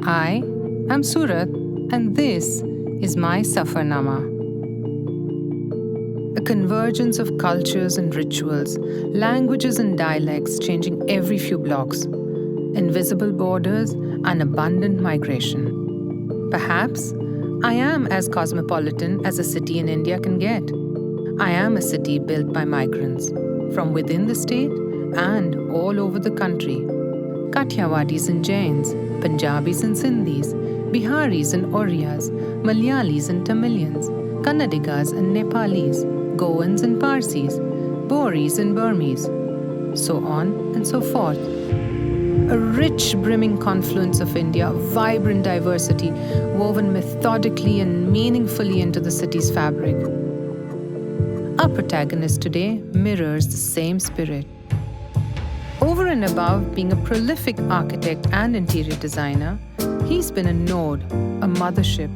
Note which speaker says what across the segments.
Speaker 1: I am Surat, and this is my Safarnama. A convergence of cultures and rituals, languages and dialects changing every few blocks, invisible borders and abundant migration. Perhaps I am as cosmopolitan as a city in India can get. I am a city built by migrants from within the state and all over the country. Kathiawadis and Jains, Punjabis and Sindhis, Biharis and Orias, Malayalis and Tamilians, Kannadigas and Nepalis, Goans and Parsis, Boris and Burmese, so on and so forth. A rich, brimming confluence of India, vibrant diversity woven methodically and meaningfully into the city's fabric. Our protagonist today mirrors the same spirit. Over and above being a prolific architect and interior designer, he's been a node, a mothership.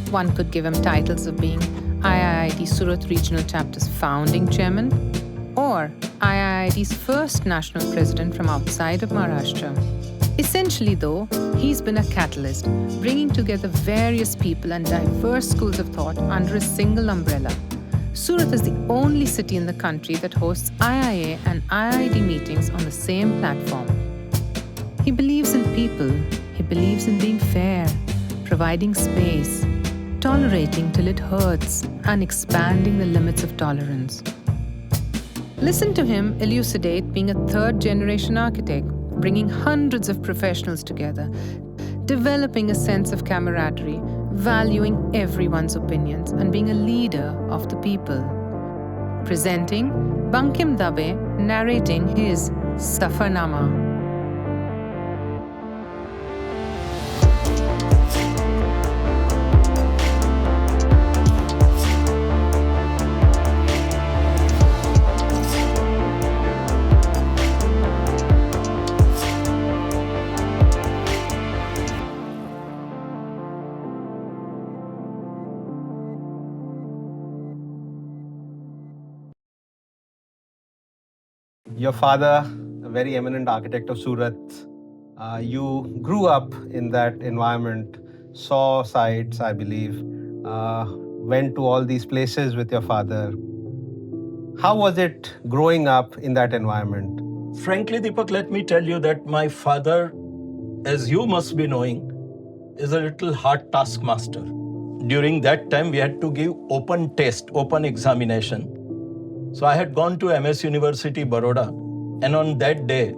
Speaker 1: One could give him titles of being IIIT Surat Regional Chapter's founding chairman or IIIT's first national president from outside of Maharashtra. Essentially, though, he's been a catalyst, bringing together various people and diverse schools of thought under a single umbrella. Surat is the only city in the country that hosts IIA and IIT meetings on the same platform. He believes in people. He believes in being fair, providing space, tolerating till it hurts, and expanding the limits of tolerance. Listen to him elucidate being a third-generation architect, bringing hundreds of professionals together, developing a sense of camaraderie, valuing everyone's opinions, and being a leader of the people. Presenting Bankim Dave narrating his Safarnama.
Speaker 2: Your father, a very eminent architect of Surat, you grew up in that environment, saw sights, I believe, went to all these places with your father. How was it growing up in that environment?
Speaker 3: Frankly, Deepak, let me tell you that my father, as you must be knowing, is a little hard taskmaster. During that time, we had to give open test, open examination. So I had gone to MS University, Baroda, and on that day,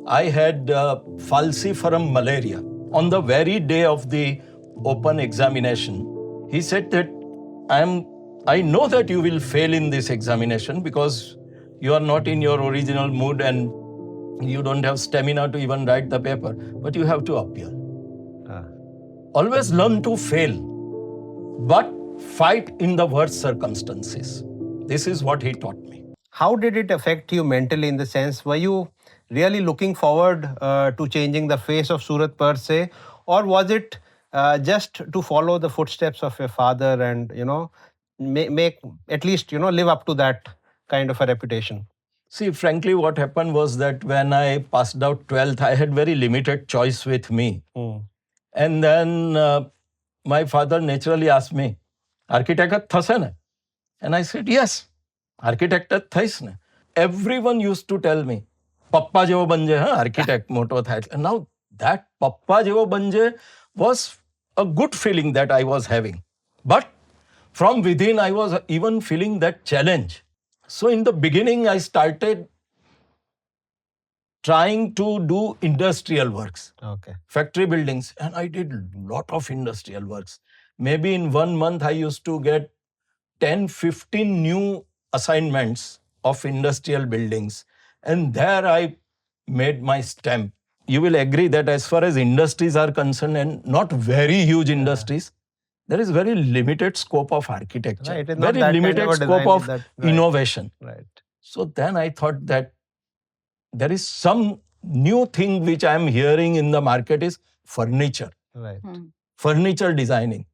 Speaker 3: I had falciparum malaria. On the very day of the open examination, he said that I know that you will fail in this examination because you are not in your original mood and you don't have stamina to even write the paper, but you have to appear. Always learn to fail, but fight in the worst circumstances. This is what he taught me.
Speaker 2: How did it affect you mentally in the sense, were you really looking forward to changing the face of Surat per se, or was it just to follow the footsteps of your father and, make at least, live up to that kind of a reputation?
Speaker 3: See, frankly, what happened was that when I passed out 12th, I had very limited choice with me. And then my father naturally asked me, architect thase na? And I said, yes, architect thais ne. Everyone used to tell me, Pappa jevo banje, architect moto thai. And now that Pappa jevo banje was a good feeling that I was having. But from within, I was even feeling that challenge. So in the beginning, I started trying to do industrial works, factory buildings, and I did a lot of industrial works. Maybe in 1 month, I used to get 10-15 new assignments of industrial buildings. And there I made my stamp. You will agree that as far as industries are concerned, and not very huge industries, there is very limited scope of architecture,
Speaker 2: Right,
Speaker 3: very limited scope of innovation.
Speaker 2: Right.
Speaker 3: So then I thought that there is some new thing which I am hearing in the market is furniture.
Speaker 2: Right.
Speaker 3: Furniture designing.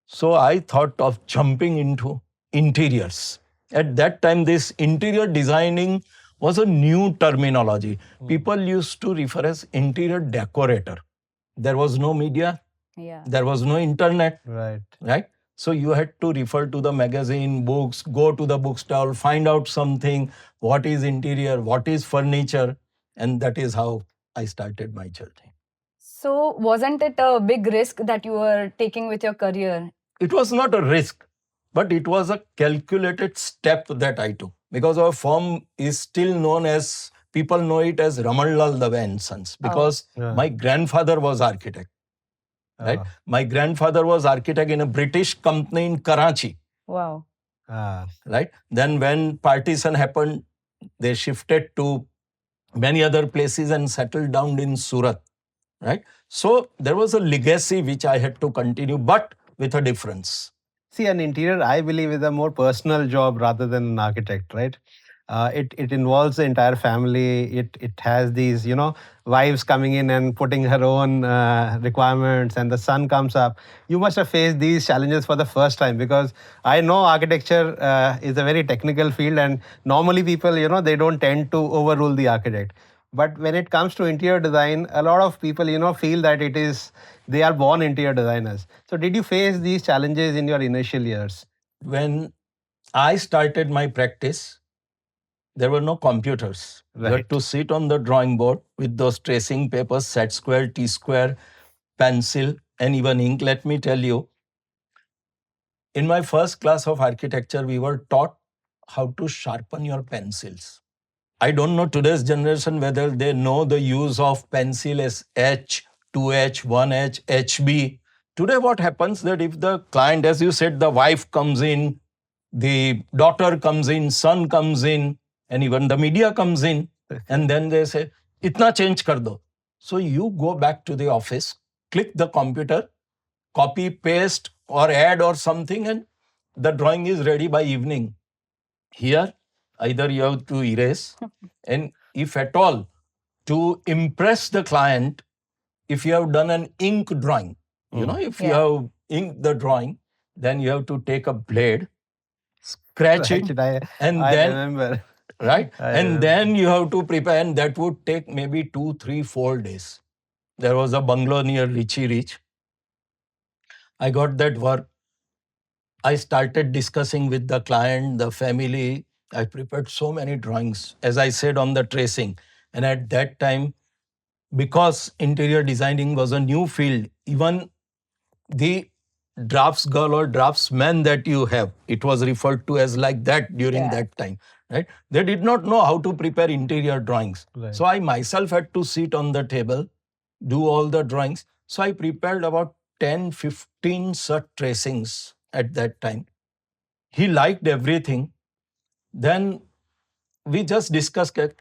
Speaker 3: So I thought of jumping into interiors. At that time, this interior designing was a new terminology. People used to refer as interior decorator. There was no media.
Speaker 4: Yeah.
Speaker 3: There was no internet.
Speaker 2: Right.
Speaker 3: Right? So you had to refer to the magazine, books, go to the bookstall, find out something, what is interior, what is furniture, and that is how I started my journey.
Speaker 4: So wasn't it a big risk that you were taking with your career?
Speaker 3: It was not a risk, but it was a calculated step that I took, because our firm is still known as, people know it as Ramanlal Dave and Sons, because my grandfather was architect. Right? My grandfather was architect in a British company in Karachi.
Speaker 4: Wow.
Speaker 3: Right? Then when partition happened, they shifted to many other places and settled down in Surat. Right? So there was a legacy which I had to continue, but with a difference.
Speaker 2: See, an interior, I believe, is a more personal job rather than an architect, right? It involves the entire family. It has these, wives coming in and putting her own requirements, and the son comes up. You must have faced these challenges for the first time, because I know architecture is a very technical field, and normally people, they don't tend to overrule the architect. But when it comes to interior design, a lot of people, feel that they are born interior designers. So did you face these challenges in your initial years?
Speaker 3: When I started my practice, there were no computers. You
Speaker 2: Right.
Speaker 3: had to sit on the drawing board with those tracing papers, set square, T-square, pencil, and even ink. Let me tell you, in my first class of architecture, we were taught how to sharpen your pencils. I don't know today's generation whether they know the use of pencil as H, 2H, 1H, HB. Today what happens that if the client, as you said, the wife comes in, the daughter comes in, son comes in, and even the media comes in, and then they say, itna change kar do. So you go back to the office, click the computer, copy, paste, or add or something, and the drawing is ready by evening. Here, either you have to erase, and if at all, to impress the client, if you have done an ink drawing, if you have inked the drawing, then you have to take a blade, scratch it, and
Speaker 2: I
Speaker 3: then
Speaker 2: remember.
Speaker 3: right,
Speaker 2: I
Speaker 3: and
Speaker 2: remember.
Speaker 3: then you have to prepare, and that would take maybe 2, 3, 4 days. There was a bungalow near Richie Rich. I got that work. I started discussing with the client, the family. I prepared so many drawings, as I said, on the tracing. And at that time, because interior designing was a new field, even the drafts girl or draftsman that you have, it was referred to as like that during that time, right? They did not know how to prepare interior drawings.
Speaker 2: Right.
Speaker 3: So I myself had to sit on the table, do all the drawings. So I prepared about 10, 15 such tracings at that time. He liked everything. Then we just discussed કે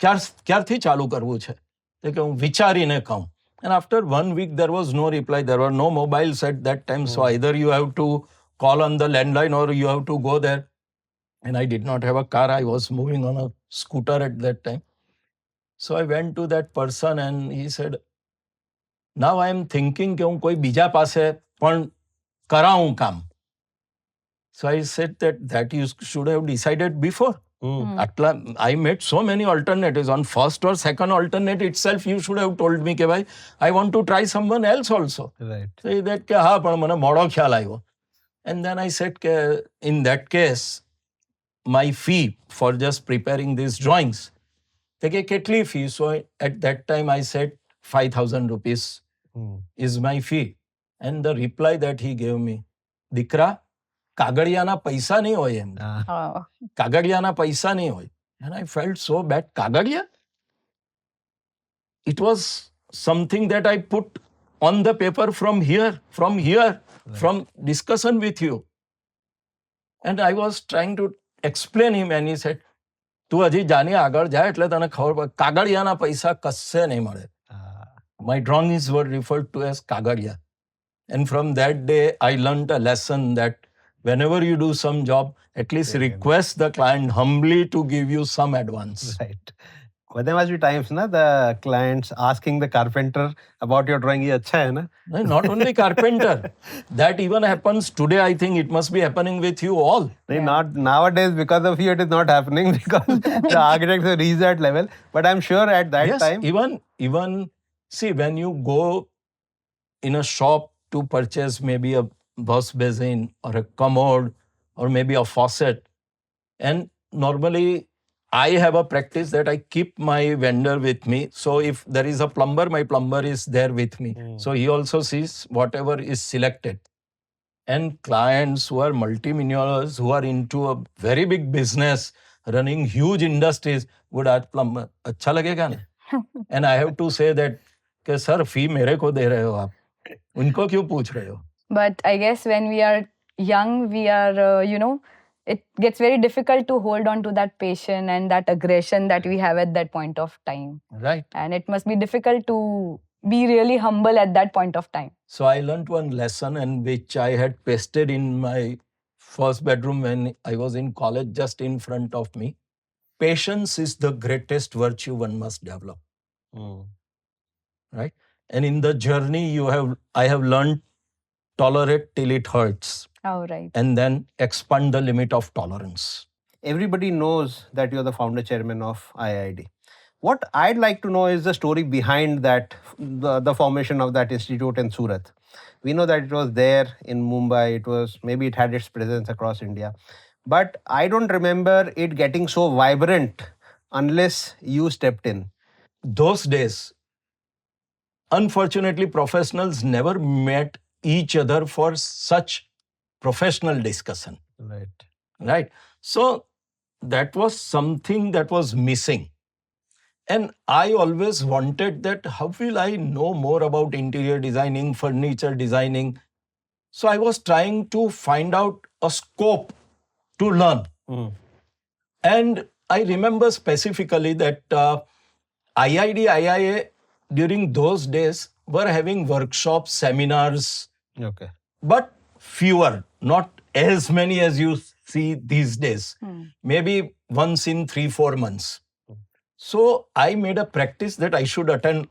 Speaker 3: ક્યારથી ચાલુ કરવું છે, તો કે હું વિચારીને કહું. And after 1 week, there was no reply. There were no mobiles at that time. So either you have to call on the landline or you have to go there. And I did not have a car. I was moving on a scooter at that time. So I went to that person and he said, now I am thinking કે હું કોઈ બીજા પાસે પણ કરાવું કામ. So I said that you should have decided before. I made so many alternatives. On first or second alternate itself, you should have told me that I want to try someone else also.
Speaker 2: Right.
Speaker 3: So he said, ha, but મને મોડો ખ્યાલ આવ્યો. And then I said, in that case, my fee for just preparing these drawings, they get ketli fee. So at that time I said 5,000 rupees is my fee. And the reply that he gave me, Dikra, કાગળિયાના પૈસા નહીં હોય એમ. કાગળિયાના પૈસા નહીં હોય. And I felt so bad. કાગળિયા? It was something that I put on the paper from here, from discussion with you. And I was trying to explain him and he said, તું હજી જાની આગળ જાય એટલે તને ખબર પડે. કાગળિયાના પૈસા કશે નહીં મળે. My drawings were referred to as કાગળિયા. And from that day, I learned a lesson that whenever you do some job, at least request the client humbly to give you some advance.
Speaker 2: Right. But there must be times, the clients asking the carpenter about your drawing, ye acha hai na?
Speaker 3: No, not only carpenter. That even happens today. I think it must be happening with you all.
Speaker 2: Not nowadays, because of you, it is not happening because the architects have reached that level. But I'm sure at that
Speaker 3: Yes,
Speaker 2: time.
Speaker 3: even see, when you go in a shop to purchase maybe a wash basin or a commode or maybe a faucet. And normally I have a practice that I keep my vendor with me. So if there is a plumber, my plumber is there with me. So he also sees whatever is selected. And clients who are multimillionaires, who are into a very big business, running huge industries, would ask plumber, अच्छा लगेगा ना? And I have to say that, कि sir, fee मेरे को दे रहे हो आप, उनको क्यों पूछ रहे हो?
Speaker 4: But I guess when we are young, we are, it gets very difficult to hold on to that passion and that aggression that we have at that point of time.
Speaker 3: Right.
Speaker 4: And it must be difficult to be really humble at that point of time.
Speaker 3: So I learned one lesson, and which I had pasted in my first bedroom when I was in college, just in front of me. Patience is the greatest virtue one must develop. Right? And in the journey, I have learned tolerate till it hurts.
Speaker 4: Oh, right.
Speaker 3: And then expand the limit of tolerance.
Speaker 2: Everybody knows that you're the founder chairman of IID. What I'd like to know is the story behind that, the formation of that institute in Surat. We know that it was there in Mumbai. Maybe it had its presence across India. But I don't remember it getting so vibrant unless you stepped in.
Speaker 3: Those days, unfortunately, professionals never met each other for such professional discussion. Right. So that was something that was missing. And I always wanted that, how will I know more about interior designing, furniture designing? So I was trying to find out a scope to learn. And I remember specifically that IID, IIA during those days were having workshops, seminars, but fewer, not as many as you see these days. Maybe once in 3-4 months. So I made a practice that I should attend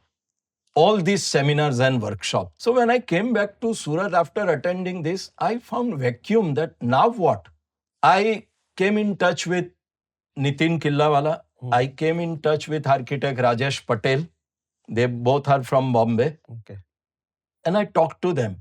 Speaker 3: all these seminars and workshops. So when I came back to Surat after attending this, I found vacuum that now what? I came in touch with Nitin Killawala. I came in touch with architect Rajesh Patel. They both are from Bombay. And I talked to them.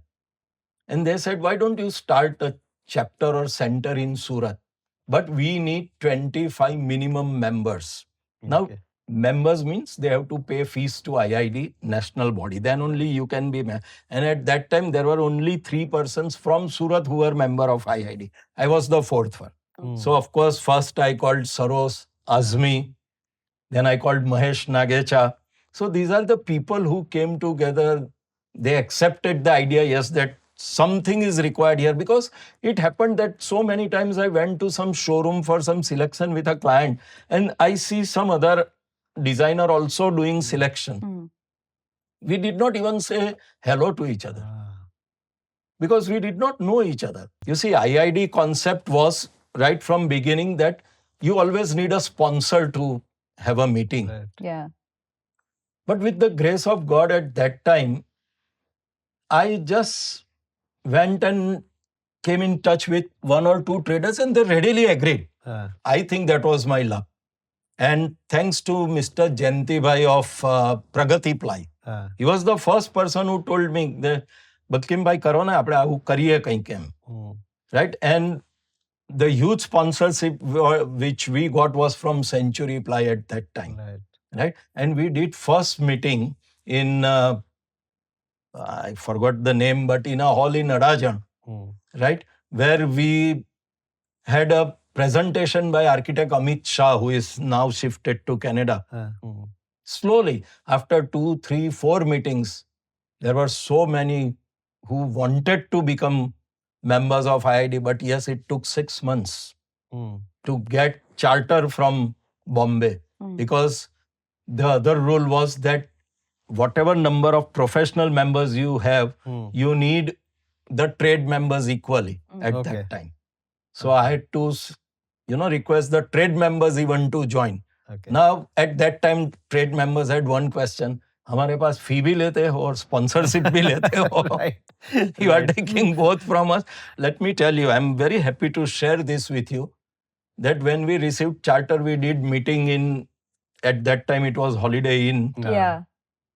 Speaker 3: And they said, why don't you start a chapter or center in Surat? But we need 25 minimum members. Now, members means they have to pay fees to IID, national body. Then only you can be. And at that time, there were only 3 persons from Surat who were member of IID. I was the 4th one. So, of course, first I called Saros, Azmi. Then I called Mahesh Nagecha. So these are the people who came together. They accepted the idea, yes, that something is required here, because it happened that so many times I went to some showroom for some selection with a client and I see some other designer also doing selection. We did not even say hello to each other because we did not know each other. You see, IID concept was right from beginning that you always need a sponsor to have a meeting.
Speaker 4: Yeah.
Speaker 3: But with the grace of God at that time, I just went and came in touch with 1 or 2 traders and they readily agreed. I think that was my luck. And thanks to Mr. Jayanti Bhai of Pragati Ply. He was the first person who told me that, Bankim Bhai, karo na, apne aagu kariye kahin kem. Right? And the huge sponsorship which we got was from Century Ply at that time. Right? And we did first meeting in, I forgot the name, but in a hall in Adajan, right? Where we had a presentation by architect Amit Shah, who is now shifted to Canada. Slowly, after 2, 3, 4 meetings, there were so many who wanted to become members of IID, but yes, it took 6 months to get charter from Bombay, because the other rule was that whatever number of professional members you have, you need the trade members equally at that time. So I had to, request the trade members even to join. Now, at that time, trade members had one question. हमारे पास fee भी लेते हो और sponsorship भी लेते हो. You are taking both from us. Let me tell you, I'm very happy to share this with you, that when we received charter, we did meeting in, at that time it was Holiday Inn.
Speaker 4: Yeah.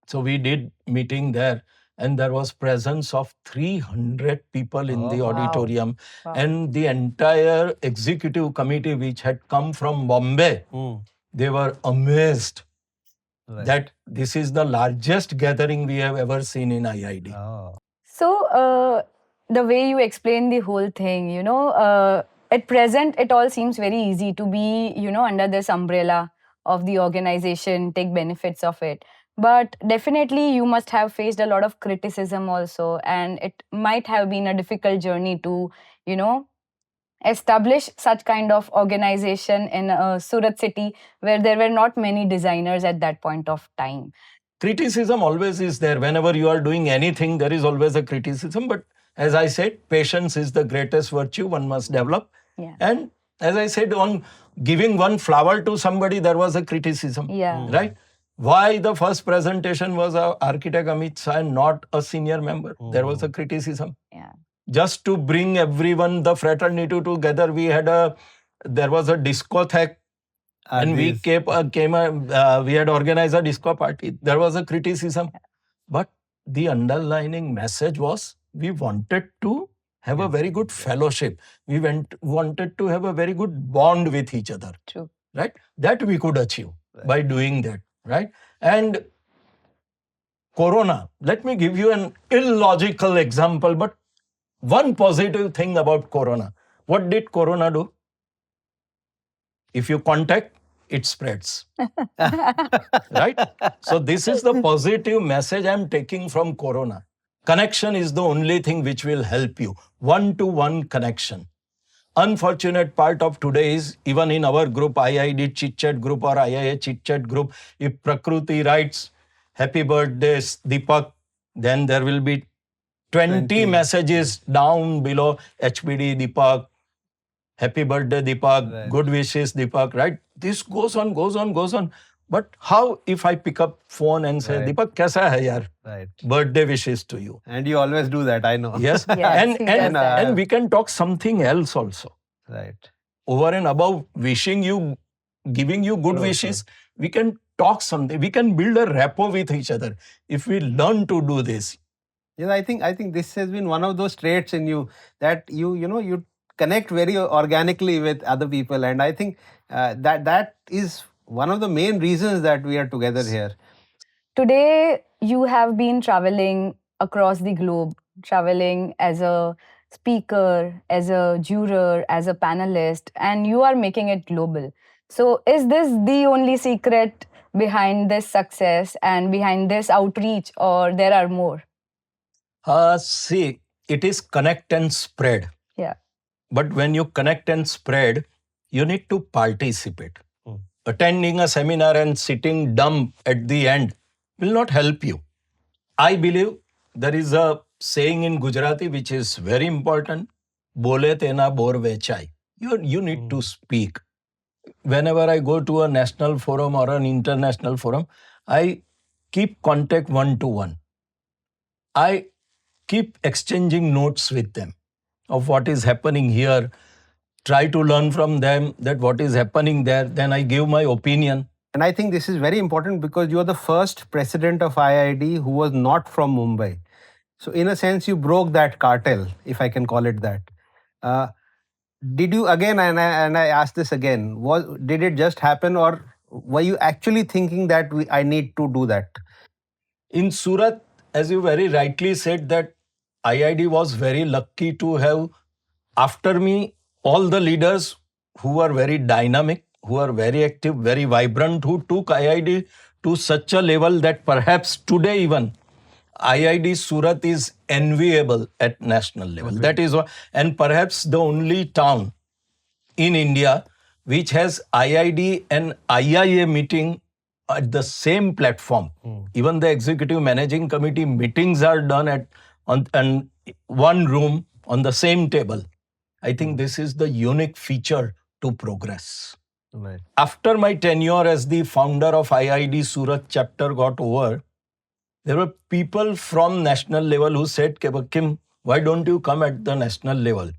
Speaker 3: So we did meeting there and there was presence of 300 people in the
Speaker 4: Wow.
Speaker 3: auditorium.
Speaker 4: Wow.
Speaker 3: And the entire executive committee, which had come from Bombay, they were amazed that this is the largest gathering we have ever seen in IID.
Speaker 4: So, the way you explain the whole thing, at present, it all seems very easy to be, under this umbrella of the organization, take benefits of it. But definitely, you must have faced a lot of criticism also, and it might have been a difficult journey to, establish such kind of organization in Surat city where there were not many designers at that point of time.
Speaker 3: Criticism always is there. Whenever you are doing anything, there is always a criticism. But as I said, patience is the greatest virtue one must develop.
Speaker 4: Yeah.
Speaker 3: And as I said, on giving one flower to somebody, there was a criticism.
Speaker 4: Yeah.
Speaker 3: Right? Why the first presentation was Architect Amit Shah and not a senior member? There was a criticism.
Speaker 4: Yeah.
Speaker 3: Just to bring everyone, the fraternity together, there was a discotheque. And we we had organized a disco party. There was a criticism. But the underlining message was we wanted to have a very good fellowship. We wanted to have a very good bond with each other.
Speaker 4: True.
Speaker 3: Right? That we could achieve by doing that. Right? And Corona, let me give you an illogical example, but one positive thing about Corona. What did Corona do? If you contact, it spreads. Right? So this is the positive message I'm taking from Corona. Connection is the only thing which will help you. One-to-one connection. Unfortunate part of today is, even in our group, IID Chit Chat group or IIA Chit Chat group, if Prakruti writes, happy birthday Deepak, then there will be 20 messages down below, HBD Deepak, happy birthday Deepak, good wishes Deepak, right? This goes on. But how if I pick up phone and say, Deepak, kaisa hai yaar?
Speaker 2: Right.
Speaker 3: Birthday wishes to you.
Speaker 2: And you always do that, I know.
Speaker 3: Yes.
Speaker 4: Yes, he does that.
Speaker 3: And we can talk something else also.
Speaker 2: Right.
Speaker 3: Over and above wishing you, giving you good wishes, we can talk something. We can build a rapport with each other if we learn to do this.
Speaker 2: Yes, I think this has been one of those traits in you that you connect very organically with other people, and I think that is one of the main reasons that we are together here.
Speaker 4: Today, you have been traveling across the globe, traveling as a speaker, as a juror, as a panelist, and you are making it global. So, is this the only secret behind this success and behind this outreach, or there are more?
Speaker 3: See, it is connect and spread.
Speaker 4: Yeah.
Speaker 3: But when you connect and spread, you need to participate. Attending a seminar and sitting dumb at the end will not help you. I believe there is a saying in Gujarati which is very important. Bole tena bor vechai. You need to speak. Whenever I go to a national forum or an international forum, I keep contact one-to-one. I keep exchanging notes with them of what is happening here. Try to learn from them that what is happening there. Then I give my opinion.
Speaker 2: And I think this is very important because you are the first president of IID who was not from Mumbai. So in a sense, you broke that cartel, if I can call it that. Did you again, and I ask this again, did it just happen, or were you actually thinking that I need to do that?
Speaker 3: In Surat, as you very rightly said, that IID was very lucky to have, after me, all the leaders who are very dynamic, who are very active, very vibrant, who took IID to such a level that perhaps today even IID Surat is enviable at national level. That is what, and perhaps the only town in India which has IID and IIA meeting at the same platform. Even the executive managing committee meetings are done on one room on the same table. I think this is the unique feature to progress.
Speaker 2: Right.
Speaker 3: After my tenure as the founder of IID Surat chapter got over, there were people from national level who said, Bankim, why don't you come at the national level?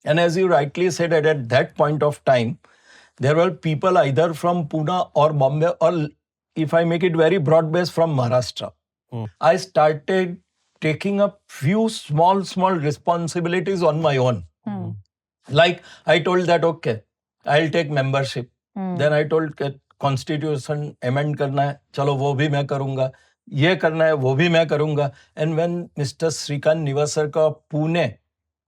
Speaker 3: And as you rightly said, at that point of time, there were people either from Pune or Bombay, or if I make it very broad-based, from Maharashtra. I started taking up few small responsibilities on my own. Like I told that, okay, I'll take membership. Then I told that constitution amend करना है, चलो वो भी मैं करूँगा, ये करना है, वो भी मैं करूँगा. And when Mr. Srikant Nivasar का Pune,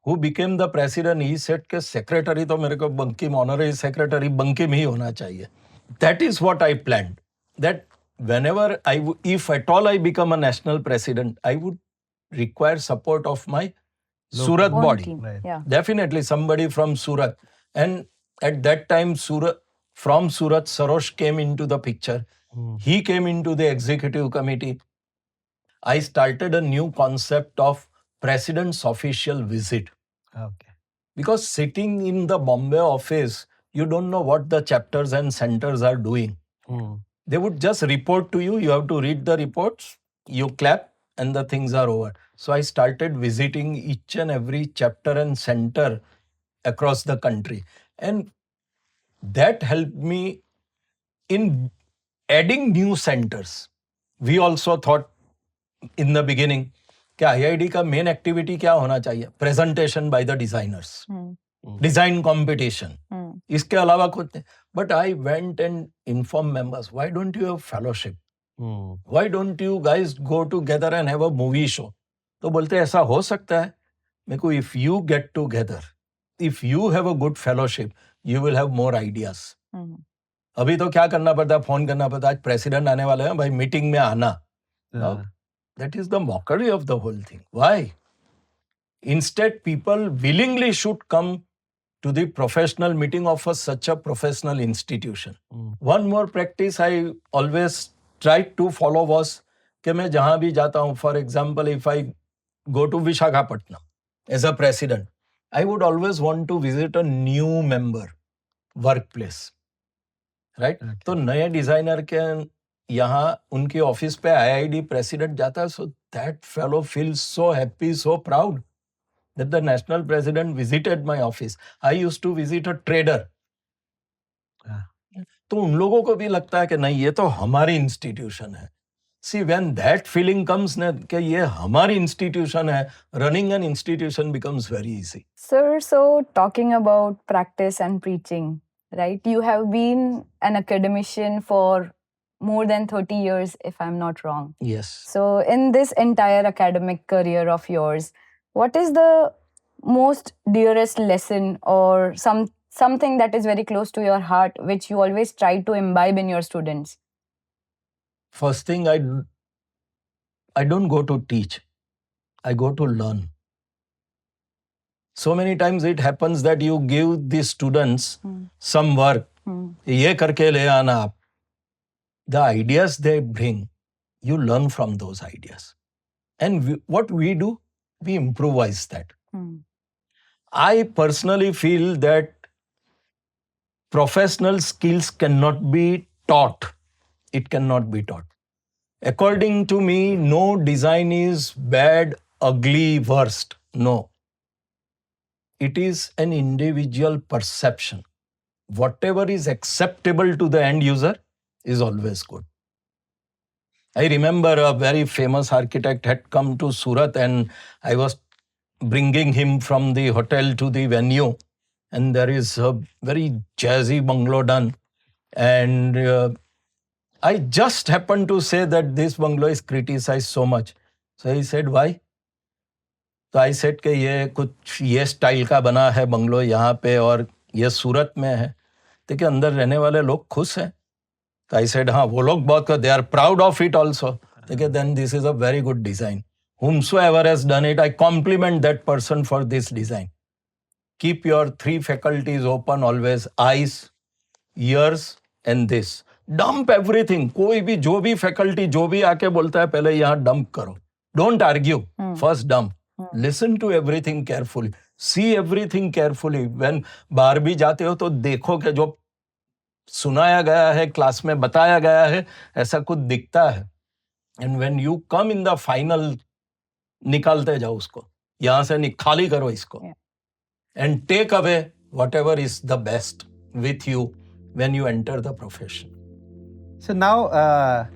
Speaker 3: who became the president, he said कि secretary तो मेरे को Bankim honorary secretary Bankim ही होना चाहिए. That is what I planned. That whenever if at all I become a national president, I would require support of my Surat
Speaker 4: Own
Speaker 3: body.
Speaker 4: team.
Speaker 2: Right.
Speaker 4: Yeah.
Speaker 3: Definitely somebody from Surat. And at that time, from Surat, Sarosh came into the picture. He came into the executive committee. I started a new concept of president's official visit.
Speaker 2: Okay.
Speaker 3: Because sitting in the Bombay office, you don't know what the chapters and centers are doing. They would just report to you. You have to read the reports, you clap, and the things are over. So I started visiting each and every chapter and center across the country. And that helped me in adding new centers. We also thought in the beginning, कि IID का main activity क्या होना चाहिए? Presentation by the designers. Design competition. इसके अलावा कुछ नहीं. But I went and informed members, why don't you have fellowship? Why don't you guys go together and have a movie show? तो बोलते ऐसा हो सकता है. मेरे को if you get together, if you have a good fellowship, you will have more ideas. अभी तो क्या करना पड़ता है, फोन करना पड़ता है, आज प्रेसिडेंट आने वाले हैं भाई, मीटिंग में आना. That is the mockery of the whole thing. Why? Instead, people willingly should come to the professional meeting of such a professional institution. One more practice I always tried to follow was कि मैं जहाँ भी जाता हूँ, for example, if I go to Visakhapatnam as a president, I would always want to visit a new member workplace. Right?
Speaker 2: Okay.
Speaker 3: तो नए designer के यहाँ उनके ऑफिस पे IID president जाता है, so that fellow feels so happy, so proud that the national president visited my office. I used to visit a trader. तो उन लोगों को भी लगता है कि नहीं ये तो हमारी इंस्टीट्यूशन है. See, when that feeling comes ना कि ये हमारी इंस्टीट्यूशन है, running an institution becomes very easy.
Speaker 4: Sir, so talking about practice and preaching, right? You have been an academician for more than 30 years, if I'm not wrong.
Speaker 3: Yes.
Speaker 4: So in this entire academic career of yours, what is the most dearest lesson or something that is very close to your heart, which you always try to imbibe in your students?
Speaker 3: First thing, I don't go to teach. I go to learn. So many times it happens that you give the students some work. ये करके ले आना आप. The ideas they bring, you learn from those ideas. And what we do, we improvise that. I personally feel that professional skills cannot be taught. It cannot be taught. According to me, no design is bad, ugly, worst. No. It is an individual perception. Whatever is acceptable to the end user is always good. I remember a very famous architect had come to Surat and I was bringing him from the hotel to the venue, and there is a very jazzy bungalow done, and I just happened to say that this bungalow is criticized so much. So he said, why? So I said कि ये कुछ ये style का बना है bungalow यहाँ पे और ये सूरत में है, तो कि अंदर रहने वाले लोग खुश हैं. So I said, हाँ वो लोग बहुत, they are proud of it also. Okay, then this is a very good design. Whomsoever has done it, I compliment that person for this design. Keep your 3 faculties open always, eyes, ears and this. Dump everything. कोई भी जो भी faculty जो भी आके बोलता है पहले यहाँ dump करो. Don't argue. First dump. Listen to everything carefully. See everything carefully. When बाहर भी जाते हो तो देखो कि जो सुनाया गया है, क्लास में बताया गया है, ऐसा कुछ दिखता है. And when you come in the final, निकालते जाओ उसको. यहाँ से खाली करो इसको. And take away whatever is the best with you when you enter the profession.
Speaker 2: So now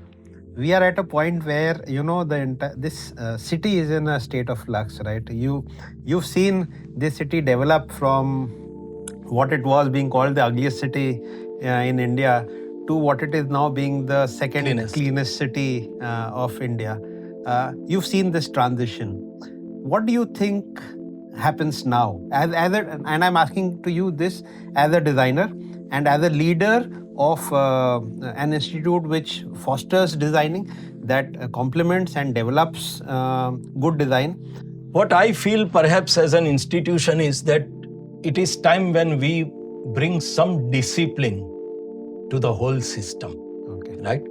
Speaker 2: we are at a point where this city is in a state of flux, right? You've seen this city develop from what it was being called the ugliest city in India to what it is now being the second cleanest city of India. You've seen this transition. What do you think happens now? And I'm asking to you this as a designer and as a leader of an institute which fosters designing, that complements and develops good design.
Speaker 3: What I feel perhaps as an institution is that it is time when we bring some discipline to the whole system.
Speaker 2: Okay.
Speaker 3: Right?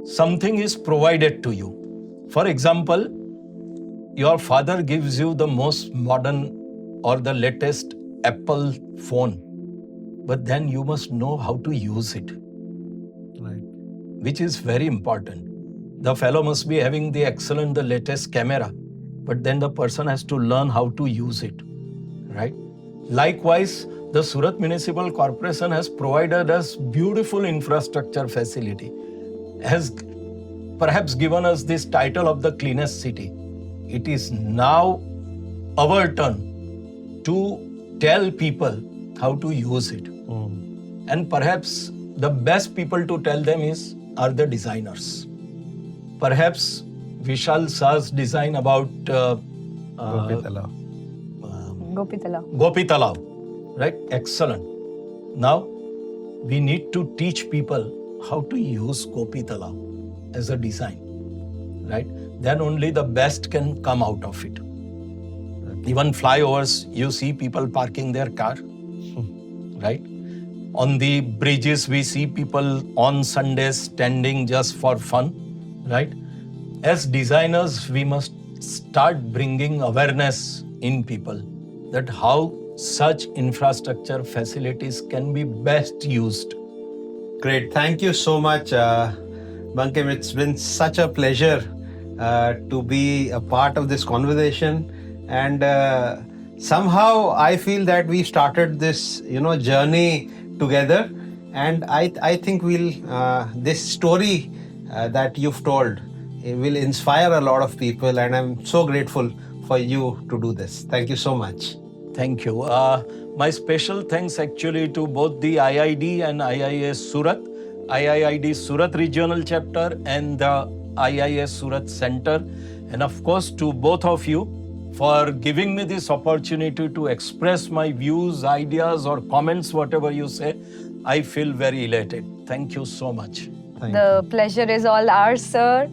Speaker 3: Something is provided to you. For example, your father gives you the most modern or the latest Apple phone, but then you must know how to use it.
Speaker 2: Right.
Speaker 3: Which is very important. The fellow must be having the latest camera, but then the person has to learn how to use it, right? Likewise, the Surat Municipal Corporation has provided us beautiful infrastructure facility, has perhaps given us this title of the cleanest city. It is now our turn to tell people how to use it. And perhaps the best people to tell them are the designers. Perhaps Vishal Shah's design about Gopi Talab, right? Excellent. Now, we need to teach people how to use Gopi Talab as a design, right? Then only the best can come out of it. Even flyovers, you see people parking their car, right? On the bridges, we see people on Sundays standing just for fun, right? As designers, we must start bringing awareness in people that how such infrastructure facilities can be best used.
Speaker 2: Great. Thank you so much, Bankim. It's been such a pleasure to be a part of this conversation. And somehow I feel that we started this, journey together. And I think this story that you've told will inspire a lot of people. And I'm so grateful for you to do this. Thank you so much.
Speaker 3: Thank you. My special thanks actually to both the IID and IIS Surat, IIID Surat Regional Chapter and the IIS Surat Center, and of course to both of you for giving me this opportunity to express my views, ideas or comments, whatever you say. I feel very elated. Thank you so much.
Speaker 4: The pleasure is all ours, sir.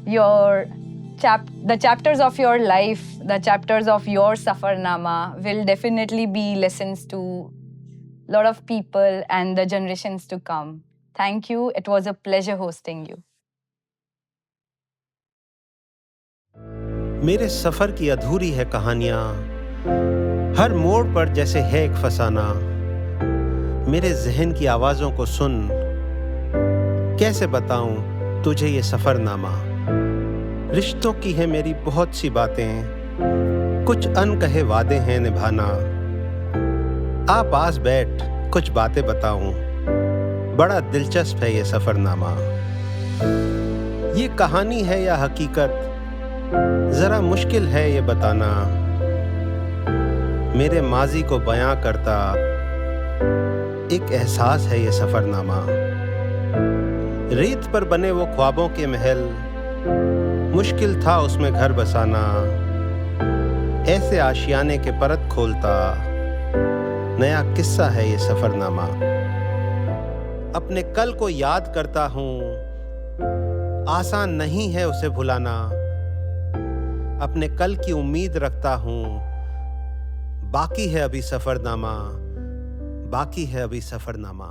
Speaker 4: The chapters of your life, the chapters of your Safarnama will definitely be lessons to a lot of people and the generations to come. Thank you. It was a pleasure hosting you.
Speaker 5: मेरे सफर की अधूरी है कहानियां, हर मोड़ पर जैसे है एक फसाना। मेरे जहन की आवाजों को सुन, कैसे बताऊं तुझे ये सफरनामा। रिश्तों की है मेरी बहुत सी बातें, कुछ अनकहे वादे हैं निभाना। आ पास बैठ कुछ बातें बताऊं, बड़ा दिलचस्प है ये सफरनामा। ये कहानी है या हकीकत, जरा मुश्किल है ये बताना। मेरे माजी को बयां करता एक एहसास है ये सफरनामा। रेत पर बने वो ख्वाबों के महल, मुश्किल था उसमें घर बसाना। ऐसे आशियाने के परत खोलता नया किस्सा है ये सफरनामा। अपने कल को याद करता हूँ, आसान नहीं है उसे भुलाना। अपने कल की उम्मीद रखता हूँ, बाकी है अभी सफरनामा, बाकी है अभी सफरनामा।